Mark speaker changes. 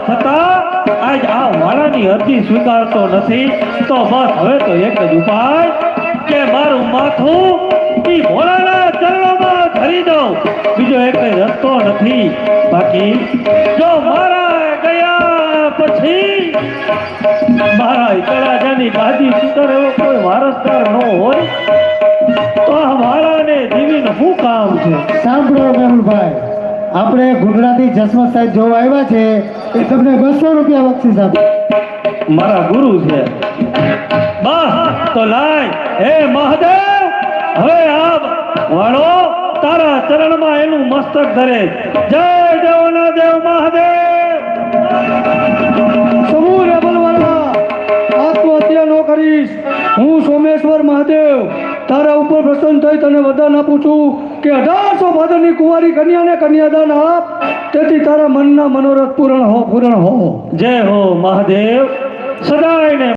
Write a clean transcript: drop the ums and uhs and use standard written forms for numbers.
Speaker 1: છતાં આજ આ વાળાની અરજી સ્વીકારતો નથી તો બસ હવે તો એક જ ઉપાય કે મારું માથું ઈ ભોળાના ચરણોમાં ધરી દઉં, બીજો એક રસ્તો નથી. બાકી જો મારા ગયા પછી મારા તળાજાની ગાદી સુધર એવો કોઈ વારસદાર ન હોય તો આ વાળાને જીવીને શું કામ છે?
Speaker 2: સાંભળો મેહુલભાઈ, આપણે ગુજરાતી જસવંત સાહેબ જોવા આવ્યા છે એ તમને 200 રૂપિયા બક્ષીસ આપે.
Speaker 1: મારા ગુરુ છે. બસ તો લાય હે મહાદેવ, હવે આપ વાળો તારા ચરણમાં એનું મસ્તક ધરે. જય દેવના દેવ મહાદેવ.
Speaker 2: સમૂહ બોલવાના આત્મહત્યા ન કરીશ. હું સોમેશ્વર મહાદેવ તારા ઉપર પ્રસન્ન થઈ તને વરદાન આપું છું કે 1800 ભાદરની કુંવારી કન્યાને કન્યાદાન આપ, તેથી તારા મનના મનોરથ પૂરણ હો.
Speaker 1: જય હો મહાદેવ, સદાયને